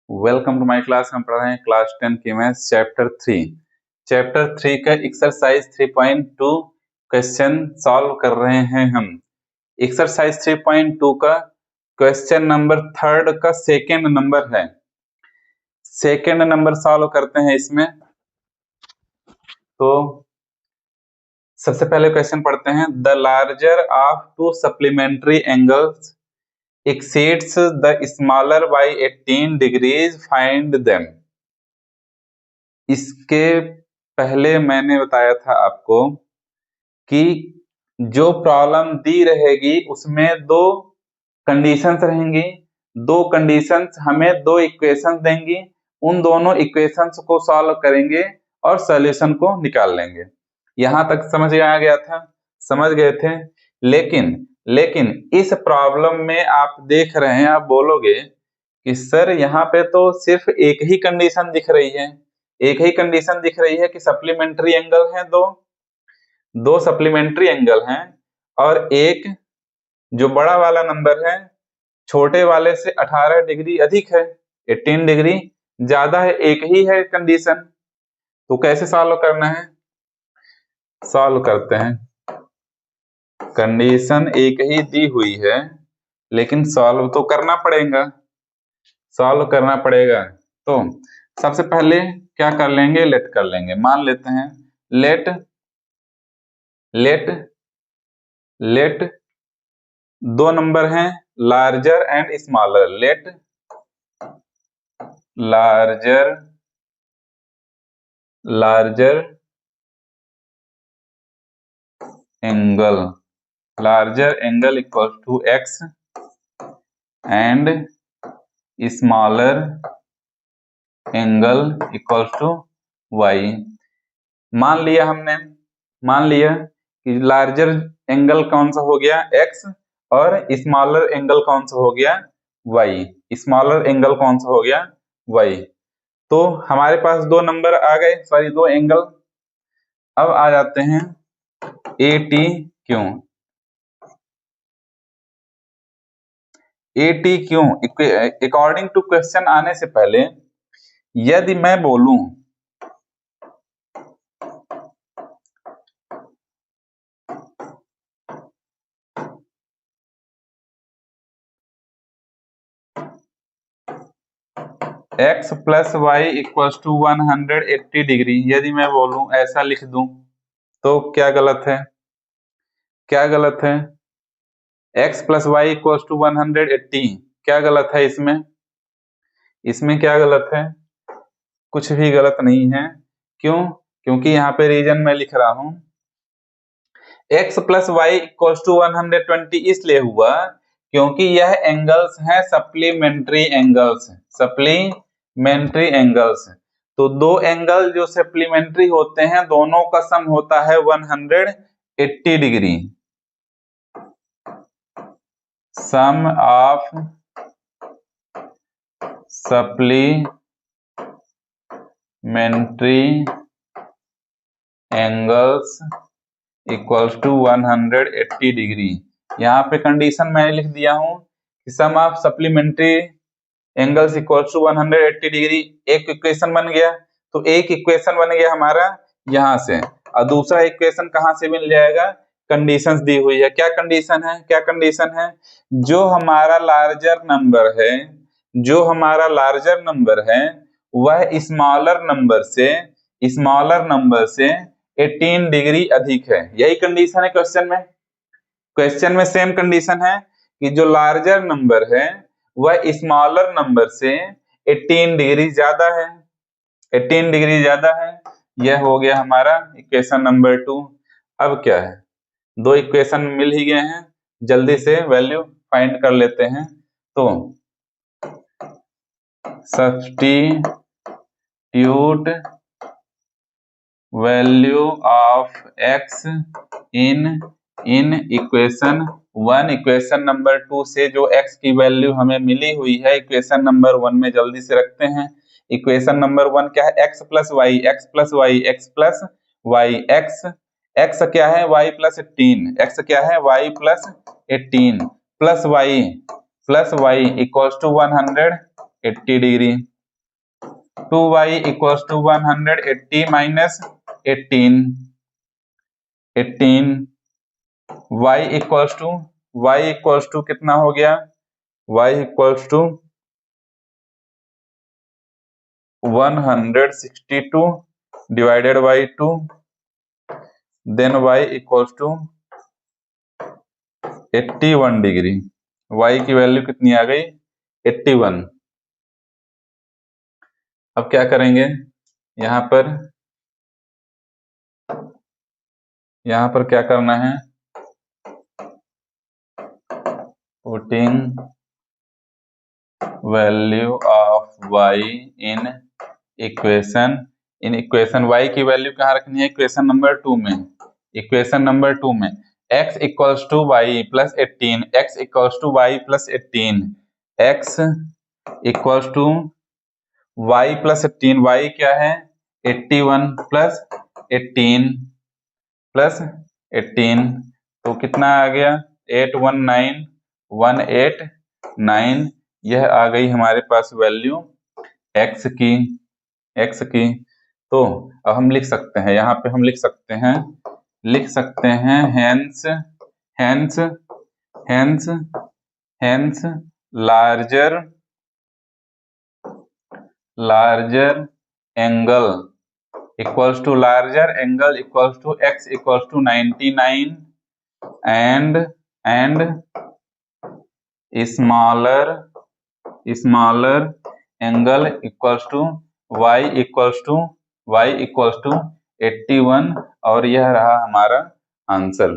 Welcome to my class. हम पढ़ रहे हैं क्लास 10 की मैथ्स चैप्टर 3 का एक्सरसाइज 3.2 क्वेश्चन सॉल्व कर रहे हैं हम। एक्सरसाइज 3.2 का क्वेश्चन नंबर 3 का सेकेंड नंबर है। सेकेंड नंबर सॉल्व करते हैं इसमें। तो सबसे पहले क्वेश्चन पढ़ते हैं। The larger of to supplementary angles exceeds the smaller by 18 degrees, find them। इसके पहले मैंने बताया था आपको कि जो प्रॉब्लम दी रहेगी उसमें दो कंडीशंस रहेंगी। दो कंडीशंस हमें दो इक्वेशंस देंगी, उन दोनों इक्वेशंस को सॉल्व करेंगे और सॉल्यूशन को निकाल लेंगे। यहां तक समझ आ गया था, समझ गए थे। लेकिन इस प्रॉब्लम में आप देख रहे हैं, आप बोलोगे कि सर यहाँ पे तो सिर्फ एक ही कंडीशन दिख रही है, एक ही कंडीशन दिख रही है कि सप्लीमेंट्री एंगल हैं, दो सप्लीमेंट्री एंगल हैं और एक जो बड़ा वाला नंबर है छोटे वाले से 18 डिग्री अधिक है, 18 डिग्री ज्यादा है, एक ही है कंडीशन। तो कैसे सॉल्व करना है? सॉल्व करते हैं। कंडीशन एक ही दी हुई है लेकिन सॉल्व तो करना पड़ेगा, सॉल्व करना पड़ेगा। तो सबसे पहले क्या कर लेंगे? लेट कर लेंगे। मान लेते हैं लेट दो नंबर हैं larger and smaller. Let larger angle equal to X and smaller angle equal to Y. मान लिया कि लार्जर एंगल कौन सा हो गया? एक्स, और स्मॉलर एंगल कौन सा हो गया? वाई। स्मॉलर एंगल कौन सा हो गया? वाई। तो हमारे पास दो नंबर आ गए, सॉरी दो एंगल। अब आ जाते हैं ए टी क्यों। अकॉर्डिंग टू क्वेश्चन आने से पहले यदि मैं बोलूं x plus Y equal to 180 degree, यदि मैं बोलूं ऐसा लिख दूं तो क्या गलत है? क्या गलत है? x plus Y equal to 180, क्या गलत है इसमें? इसमें क्या गलत है? कुछ भी गलत नहीं है। क्यों? क्योंकि यहाँ पे रीजन मैं लिख रहा हूं x plus Y equal to 120 इसलिए हुआ क्योंकि यह एंगल्स हैं सप्लीमेंट्री एंगल्स। तो दो एंगल जो सप्लीमेंट्री होते हैं दोनों का सम होता है 180 degree. Sum of supplementary angles equals to 180 degree. यहाँ पे कंडीशन मैंने लिख दिया हूं कि सम of supplementary angles equals to 180 degree. एक इक्वेशन बन गया, तो एक इक्वेशन बन गया हमारा यहाँ से, और दूसरा इक्वेशन कहाँ से मिल जाएगा? कंडीशंस दी हुई है। क्या कंडीशन है? क्या कंडीशन है? जो हमारा लार्जर नंबर है वह स्मॉलर नंबर से 18 डिग्री अधिक है। यही कंडीशन है क्वेश्चन में सेम कंडीशन है कि जो लार्जर नंबर है वह स्मॉलर नंबर से 18 डिग्री ज्यादा है, 18 डिग्री ज्यादा है। यह हो गया हमारा इक्वेशन नंबर 2। अब क्या है? दो इक्वेशन मिल ही गए हैं, जल्दी से वैल्यू फाइंड कर लेते हैं। तो substitute value of x in equation 1 equation number 2 से जो x की वैल्यू हमें मिली हुई है इक्वेशन नंबर 1 में जल्दी से रखते हैं। इक्वेशन नंबर 1 क्या है? x प्लस वाई x क्या है? y प्लस 18, x क्या है? y plus 18 plus Y equals to 180 degree. 2y equals to 180 minus 18 y equals to कितना हो गया, y equals to 162 divided by 2, then y equals to 81 degree. y की value कितनी आ गई, 81। अब क्या करेंगे, यहाँ पर क्या करना है, putting value of y in equation y की वैल्यू कहाँ रखनी है, इक्वेशन नंबर 2 में, x equals to Y plus 18, x equals to Y plus 18, x equals to Y plus 18, y क्या है 81 प्लस 18 तो कितना आ गया 819189, यह आ गई हमारे पास वैल्यू x की। तो अब हम लिख सकते हैं, यहाँ पे हम लिख सकते हैं hence larger angle equals to x equals to 99 and smaller angle equals to y equals to 81, और यह रहा हमारा आंसर।